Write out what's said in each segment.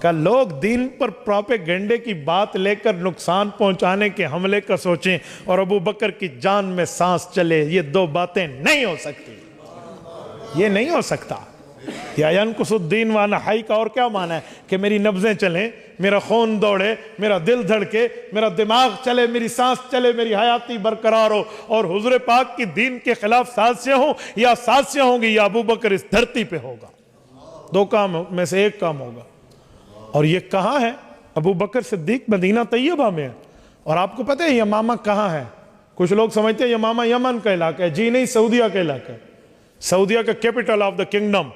کہ لوگ دین پر پروپیگنڈے کی بات لے کر نقصان پہنچانے کے حملے کا سوچیں اور ابو بکر کی جان میں سانس چلے، یہ دو باتیں نہیں ہو سکتی، یہ نہیں ہو سکتا۔ یا ینقص الدین وانا حی کا اور کیا معنی ہے؟ کہ میری نبضیں چلیں، میرا خون دوڑے، میرا دل دھڑکے، میرا دماغ چلے، میری سانس چلے، میری حیاتی برقرار ہو، اور حضور پاک کی دین کے خلاف سازشیں ہوں یا سازشیں ہوں گی، یا ابو بکر اس دھرتی پہ ہوگا، دو کام میں سے ایک کام ہوگا۔ اور یہ کہاں ہے؟ ابو بکر صدیق مدینہ طیبہ میں ہے۔ اور آپ کو پتہ ہے یمامہ کہاں ہے؟ کچھ لوگ سمجھتے ہیں یمامہ یمن کا علاقہ ہے، جی نہیں، سعودیہ کا علاقہ ہے۔ سعودیہ کا کیپٹل آف دا کنگڈم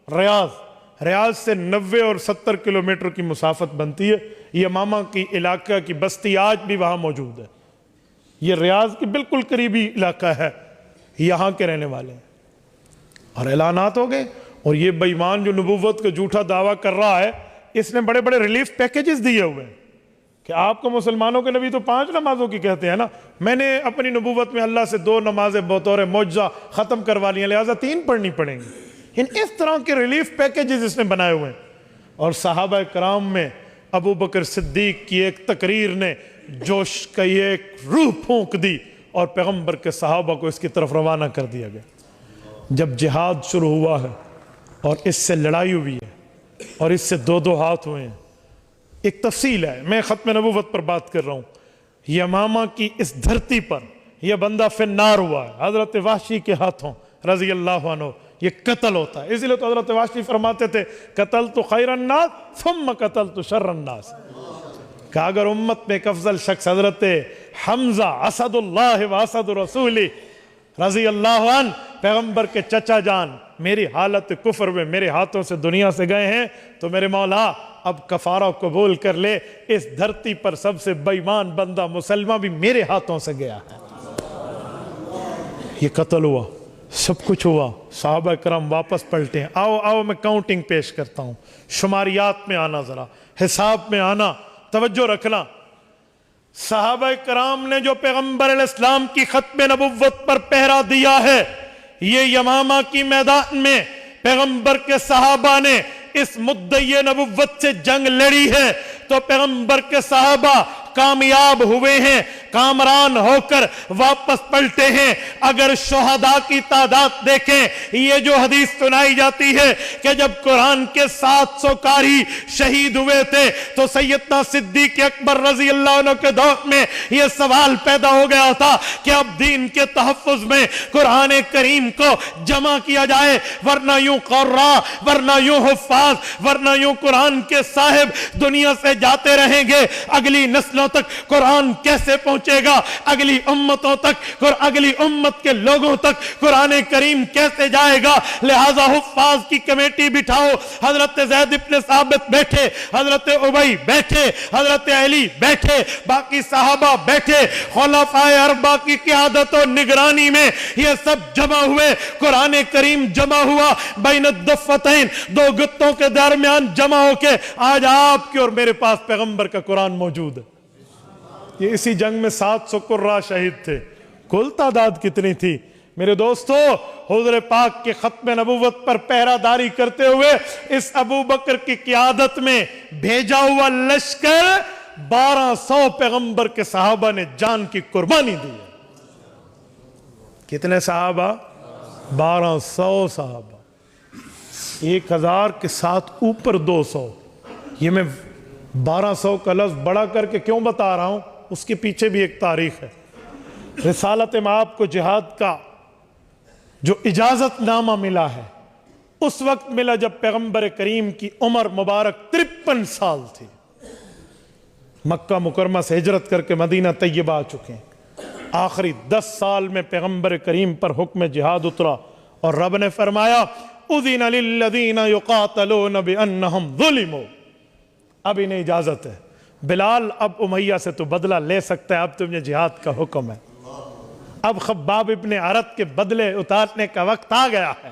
ریاض سے 90 اور 70 کلومیٹر کی مسافت بنتی ہے۔ یمامہ کی علاقہ کی بستی آج بھی وہاں موجود ہے، یہ ریاض کی بالکل قریبی علاقہ ہے، یہاں کے رہنے والے ہیں۔ اور اعلانات ہو گئے، اور یہ بے ایمان جو نبوت کا جھوٹا دعویٰ کر رہا ہے، اس نے بڑے بڑے ریلیف پیکیجز دیے ہوئے ہیں کہ آپ کو مسلمانوں کے نبی تو 5 نمازوں کی کہتے ہیں نا، میں نے اپنی نبوت میں اللہ سے 2 نمازیں بطور معجزہ ختم کروا لی ہیں، لہٰذا 3 پڑھنی پڑیں گی۔ اس طرح کے ریلیف پیکیجز اس نے بنائے ہوئے ہیں۔ اور صحابہ کرام میں ابو بکر صدیق کی ایک تقریر نے جوش کا یہ ایک روح پھونک دی، اور پیغمبر کے صحابہ کو اس کی طرف روانہ کر دیا گیا۔ جب جہاد شروع ہوا ہے اور اس سے لڑائی ہوئی ہے اور اس سے 2 ہاتھ ہوئے ہیں، ایک تفصیل ہے، میں ختم نبوت پر بات کر رہا ہوں۔ یمامہ کی اس دھرتی پر یہ بندہ فی النار ہوا ہے حضرت وحشی کے ہاتھوں رضی اللہ عنہ، یہ قتل ہوتا ہے۔ اسی لیے تو حضرت وحشی فرماتے تھے قتلت خیر الناس ثم قتلت شر الناس، کہ اگر امت میں ایک افضل شخص حضرت حمزہ اسد اللہ و اسد رسولی رضی اللہ عنہ، پیغمبر کے چچا جان، میری حالت کفر میں میرے ہاتھوں سے دنیا سے گئے ہیں، تو میرے مولا اب کفارہ قبول کر لے، اس دھرتی پر سب سے بے ایمان بندہ مسلمہ بھی میرے ہاتھوں سے گیا ہے۔ یہ قتل ہوا، سب کچھ ہوا، صحابہ کرام واپس پلٹے ہیں۔ آؤ میں کاؤنٹنگ پیش کرتا ہوں، شماریات میں آنا، ذرا حساب میں آنا، توجہ رکھنا۔ صحابہ کرام نے جو پیغمبر علیہ السلام کی ختم نبوت پر پہرا دیا ہے، یہ یمامہ کی میدان میں پیغمبر کے صحابہ نے اس مدعی نبوت سے جنگ لڑی ہے، تو پیغمبر کے صحابہ کامیاب ہوئے ہیں، کامران ہو کر واپس پلٹے ہیں۔ اگر شہداء کی تعداد دیکھیں، یہ جو حدیث سنائی جاتی ہے کہ جب قرآن کے 700 قاری شہید ہوئے تھے، تو سیدنا صدیق اکبر رضی اللہ عنہ کے دور میں یہ سوال پیدا ہو گیا تھا کہ اب دین کے تحفظ میں قرآن کریم کو جمع کیا جائے، ورنہ یوں قراء، ورنہ یوں حفاظ، ورنہ یوں قرآن کے صاحب دنیا سے جاتے رہیں گے، اگلی نسلوں تک قرآن کیسے پہنچے گا، اگلی امتوں تک، اگلی امت کے لوگوں تک قرآن کریم کیسے جائے گا؟ لہذا حفاظ کی کمیٹی بٹھاؤ، حضرت زید بن ثابت بیٹھے، حضرت ابی بیٹھے، حضرت علی بیٹھے، باقی صحابہ بیٹھے، خلفائے اربعہ کی قیادت و نگرانی میں یہ سب جمع ہوئے، قرآن کریم جمع ہوا، بین الضفتین، 2 گتوں کے درمیان جمع ہو کے آج آپ کے اور میرے پاس پیغمبر کا قرآن موجود ہے۔ یہ اسی جنگ میں 700 قراء شہید تھے۔ کل تعداد کتنی تھی میرے دوستو؟ حضور پاک کے ختم نبوت پر پہرہ داری کرتے ہوئے اس ابو بکر کی قیادت میں بھیجا ہوا لشکر 1200 پیغمبر کے صحابہ نے جان کی قربانی دی ہے۔ کتنے صحابہ؟ 1200 صحابہ، 1000 کے ساتھ اوپر 200۔ یہ میں 1200 کا لفظ بڑا کر کے کیوں بتا رہا ہوں؟ اس کے پیچھے بھی ایک تاریخ ہے۔ رسالت مآب کو جہاد کا جو اجازت نامہ ملا ہے، اس وقت ملا جب پیغمبر کریم کی عمر مبارک 53 سال تھی۔ مکہ مکرمہ سے ہجرت کر کے مدینہ طیبہ آ چکے ہیں۔ آخری 10 سال میں پیغمبر کریم پر حکم جہاد اترا، اور رب نے فرمایا اذن للذین یقاتلون بانہم ظلموا، اب انہیں اجازت ہے، بلال اب امیہ سے تو بدلہ لے سکتا ہے، اب تمہیں جہاد کا حکم ہے، اب خباب ابن عرط کے بدلے اتارنے کا وقت آ گیا ہے،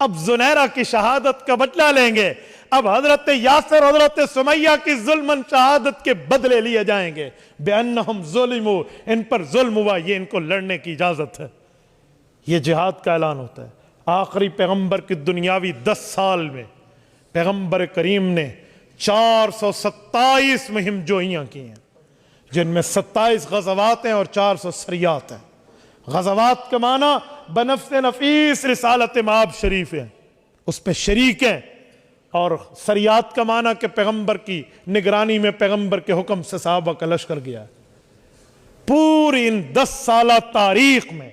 اب زنیرہ کی شہادت کا بدلہ لیں گے، اب حضرت یاسر، حضرت سمیہ کی ظلمن شہادت کے بدلے لیے جائیں گے، بِأَنَّهُمْ ظُلِمُوا، ان پر ظلم ہوا، یہ ان کو لڑنے کی اجازت ہے۔ یہ جہاد کا اعلان ہوتا ہے۔ آخری پیغمبر کی دنیاوی 10 سال میں پیغمبر کریم نے 427 مہم جوئیاں کی ہیں، جن میں 27 غزوات ہیں اور 400 سریات ہیں۔ غزوات کا معنی بنفس نفیس رسالت مآب شریف ہے، اس پہ شریک ہیں، اور سریات کا معنی کہ پیغمبر کی نگرانی میں پیغمبر کے حکم سے صحابہ کا لشکر گیا ہے۔ پوری ان 10 سالہ تاریخ میں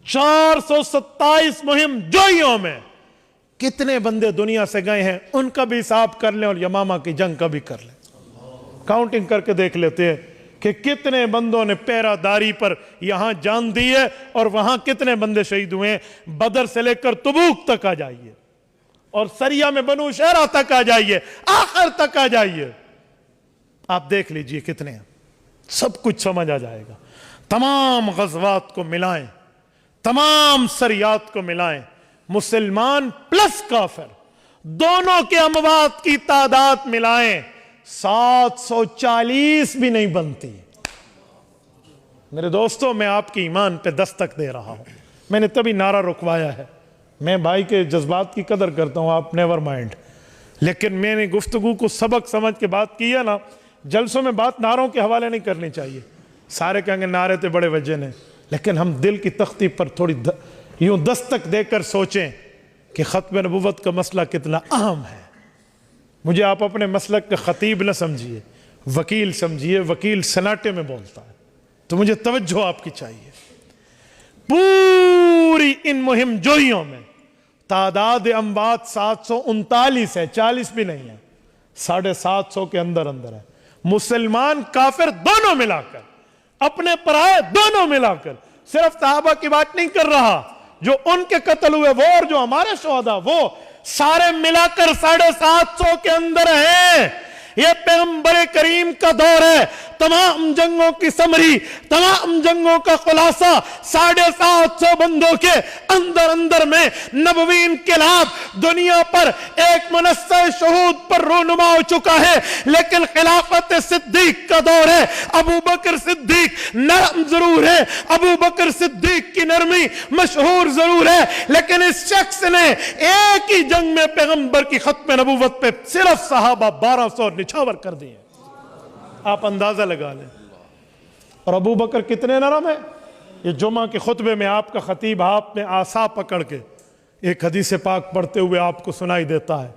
427 مہم جوئیوں میں کتنے بندے دنیا سے گئے ہیں، ان کا بھی حساب کر لیں اور یمامہ کی جنگ کا بھی کر لیں، کاؤنٹنگ کر کے دیکھ لیتے ہیں کہ کتنے بندوں نے پیرا داری پر یہاں جان دی ہے اور وہاں کتنے بندے شہید ہوئے ہیں۔ بدر سے لے کر تبوک تک آ جائیے اور سریہ میں بنو شہرہ تک آ جائیے، آخر تک آ جائیے، آپ دیکھ لیجئے کتنے ہیں، سب کچھ سمجھ آ جائے گا۔ تمام غزوات کو ملائیں، تمام سریات کو ملائیں، مسلمان پلس کافر دونوں کے اموات کی تعداد ملائیں، 740 بھی نہیں بنتی۔ میرے دوستو، میں آپ کی ایمان پہ دستک دے رہا ہوں، میں نے تبھی نعرہ رکوایا ہے۔ میں بھائی کے جذبات کی قدر کرتا ہوں، آپ نیور مائنڈ، لیکن میں نے گفتگو کو سبق سمجھ کے بات کی ہے نا۔ جلسوں میں بات نعروں کے حوالے نہیں کرنی چاہیے، سارے کہیں گے نعرے تے بڑے وجہ نے، لیکن ہم دل کی تختی پر تھوڑی یوں دستک دے کر سوچیں کہ ختم نبوت کا مسئلہ کتنا اہم ہے۔ مجھے آپ اپنے مسلک کا خطیب نہ سمجھیے، وکیل سمجھیے، وکیل سناٹے میں بولتا ہے، تو مجھے توجہ آپ کی چاہیے۔ پوری ان مہم جوئیوں میں تعداد اموات 739 ہے، 40 بھی نہیں ہے، 750 کے اندر ہے۔ مسلمان کافر دونوں ملا کر، اپنے پرائے دونوں ملا کر، صرف صحابہ کی بات نہیں کر رہا، جو ان کے قتل ہوئے وہ اور جو ہمارے شہداء وہ سارے ملا کر 750 کے اندر ہیں۔ یہ پیغمبر کریم کا دور ہے، تمام جنگوں کی سمری، تمام جنگوں کا خلاصہ 750 بندوں کے اندر میں نبوی انقلاب دنیا پر ایک منصہ شہود پر رونما ہو چکا ہے۔ لیکن خلافت صدیق کا دور ہے، ابو بکر صدیق نرم ضرور ہے، ابو بکر صدیق کی نرمی مشہور ضرور ہے، لیکن اس شخص نے ایک ہی جنگ میں پیغمبر کی ختم نبوت پہ صرف صحابہ 1200 نچھاور کر دیے۔ آپ اندازہ لگا لیں۔ اور ابو بکر کتنے نرم ہے۔ یہ جمعہ کے خطبے میں آپ کا خطیب آپ نے عصا پکڑ کے ایک حدیث پاک پڑھتے ہوئے آپ کو سنائی دیتا ہے،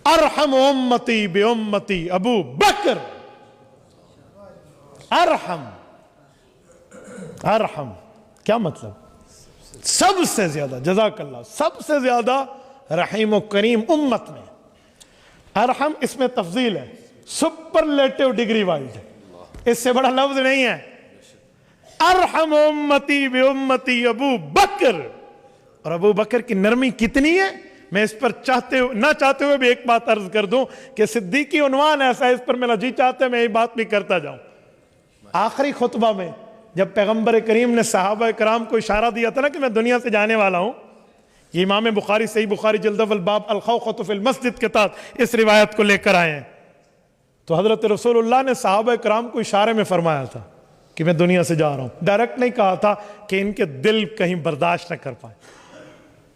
ارحم امتی بی امتی ابو بکر۔ ارحم کیا مطلب؟ سب سے زیادہ، جزاک اللہ، سب سے زیادہ رحیم و کریم امت میں۔ ارحم اس میں تفضیل ہے، سپرلیٹو ڈگری وائز ہے، اس سے بڑا لفظ نہیں ہے۔ ارحم امتی بی امتی ابو بکر۔ اور ابو بکر کی نرمی کتنی ہے، میں اس پر نہ چاہتے ہوئے بھی ایک بات عرض کر دوں کہ صدیقی عنوان ایسا ہے، اس پر میرا جی چاہتے ہیں میں یہ بات بھی کرتا جاؤں۔ آخری خطبہ میں جب پیغمبر کریم نے صحابہ کرام کو اشارہ دیا تھا نا کہ میں دنیا سے جانے والا ہوں، یہ امام بخاری صحیح بخاری جلد اول باب الخوخۃ فی المسجد کے تحت اس روایت کو لے کر آئے ہیں، تو حضرت رسول اللہ نے صحابہ کرام کو اشارے میں فرمایا تھا کہ میں دنیا سے جا رہا ہوں، ڈائریکٹ نہیں کہا تھا کہ ان کے دل کہیں برداشت نہ کر پائے۔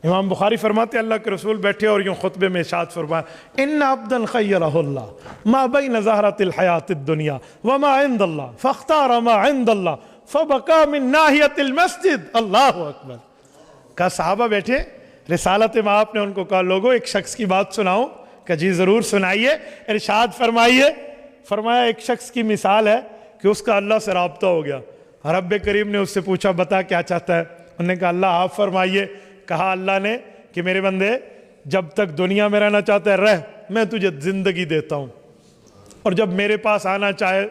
امام بخاری فرماتے اللہ کے رسول بیٹھے اور یوں خطبے میں ارشاد فرمایا، ان عبدا خیرہ اللہ ما بین زہرۃ الحیاۃ الدنیا وما عند اللہ فاختار ما عند اللہ فبقى من ناحیۃ المسجد۔ اللہ اکبر۔ کہا صحابہ بیٹھے، رسالت میں آپ نے ان کو کہا لوگوں ایک شخص کی بات سناؤں، کہ جی ضرور سنائیے، ارشاد فرمائیے۔ فرمایا ایک شخص کی مثال ہے کہ اس کا اللہ سے رابطہ ہو گیا، رب کریم نے اس سے پوچھا بتا کیا چاہتا ہے، انہوں نے کہا اللہ آپ فرمائیے۔ کہا اللہ نے کہ میرے بندے جب تک دنیا میں رہنا چاہتا ہے رہ، میں تجھے زندگی دیتا ہوں، اور جب میرے پاس آنا چاہے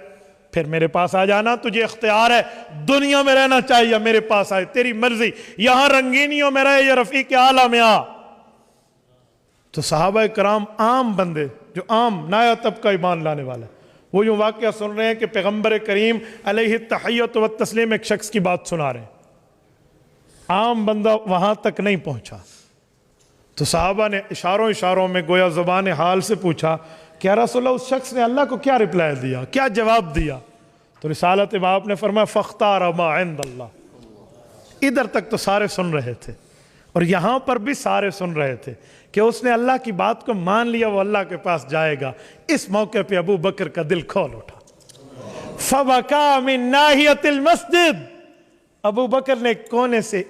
پھر میرے پاس آ جانا، تجھے اختیار ہے دنیا میں رہنا چاہے یا میرے پاس آئے، تیری مرضی، یہاں رنگینیوں میں رہے یا رفیق اعلیٰ میں آ۔ تو صحابہ کرام عام بندے جو عام نایا طبقہ ایمان لانے والا، وہ یوں واقعہ سن رہے ہیں کہ پیغمبر کریم علیہ التحیۃ والتسلیم ایک شخص کی بات سنا رہے ہیں، عام بندہ وہاں تک نہیں پہنچا۔ تو صحابہ نے اشاروں میں گویا زبان حال سے پوچھا کہ یا رسول اللہ اس شخص نے اللہ کو کیا رپلائی دیا، کیا جواب دیا؟ تو رسالت باپ نے فرمایا فاختار ما عند اللہ۔ ادھر تک تو سارے سن رہے تھے اور یہاں پر بھی سارے سن رہے تھے کہ اس نے اللہ کی بات کو مان لیا وہ اللہ کے پاس جائے گا. اس موقع پہ ابو بکر کا دل کھول اٹھا. فَبَكَى مِن نَاحِيَةِ الْمَسْجِدِ. ابو بکر نے کونے سے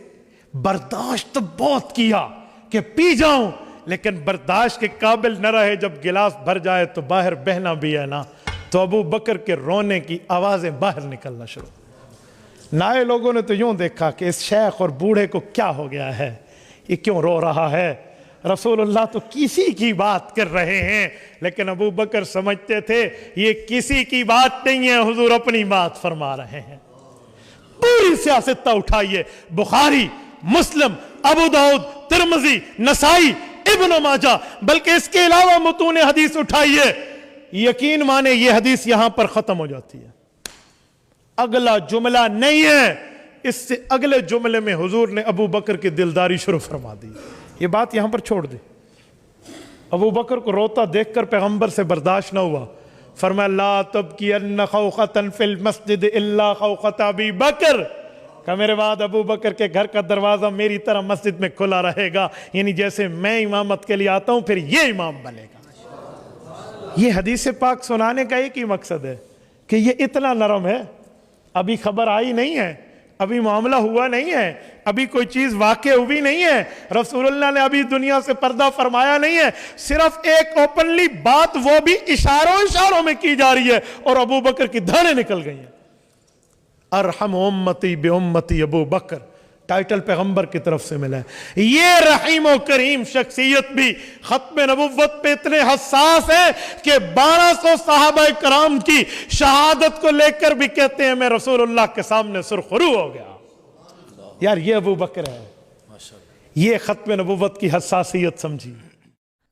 برداشت تو بہت کیا کہ پی جاؤں، لیکن برداشت کے قابل نہ رہے. جب گلاس بھر جائے تو باہر بہنا بھی ہے نا، تو ابو بکر کے رونے کی آوازیں باہر نکلنا شروع. نائے لوگوں نے تو یوں دیکھا کہ اس شیخ اور بوڑھے کو کیا ہو گیا ہے، یہ کیوں رو رہا ہے؟ رسول اللہ تو کسی کی بات کر رہے ہیں. لیکن ابو بکر سمجھتے تھے یہ کسی کی بات نہیں ہے، حضور اپنی بات فرما رہے ہیں. پوری سیاست اٹھائیے، بخاری، مسلم، ابو داؤد، ترمذی، نسائی، ابن ماجہ، بلکہ اس کے علاوہ متون حدیث اٹھائیے. یقین مانے یہ حدیث یہاں پر ختم ہو جاتی ہے. اگلا جملہ نہیں ہے، اس سے اگلے جملے میں حضور نے ابو بکر کی دلداری شروع فرما دی. یہ بات یہاں پر چھوڑ دی. ابو بکر کو روتا دیکھ کر پیغمبر سے برداشت نہ ہوا. فرمایا لا تبکین خوخۃ فی المسجد الا خوخۃ ابی بکر. کہ میرے بعد ابو بکر کے گھر کا دروازہ میری طرح مسجد میں کھلا رہے گا، یعنی جیسے میں امامت کے لیے آتا ہوں پھر یہ امام بنے گا. یہ حدیث پاک سنانے کا ایک ہی مقصد ہے کہ یہ اتنا نرم ہے، ابھی خبر آئی نہیں ہے، ابھی معاملہ ہوا نہیں ہے، ابھی کوئی چیز واقع ہوئی نہیں ہے، رسول اللہ نے ابھی دنیا سے پردہ فرمایا نہیں ہے. صرف ایک اوپنلی بات، وہ بھی اشاروں میں کی جا رہی ہے، اور ابو بکر کی دھاڑیں نکل گئی ہیں. ارحم امتی بے امتی ابو بکر ٹائٹل پیغمبر کی طرف سے ملا ہے. یہ رحیم و کریم شخصیت بھی ختم نبوت پہ اتنے حساس ہے کہ 1200 صحابہ کرام کی شہادت کو لے کر بھی کہتے ہیں میں رسول اللہ کے سامنے سرخرو ہو گیا. یار یہ ابو بکر ہے، یہ ختم نبوت کی حساسیت سمجھی.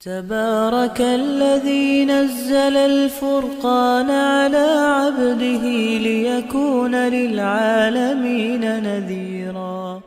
تبارك الذي نزل الفرقان على عبده ليكون للعالمين نذيرا.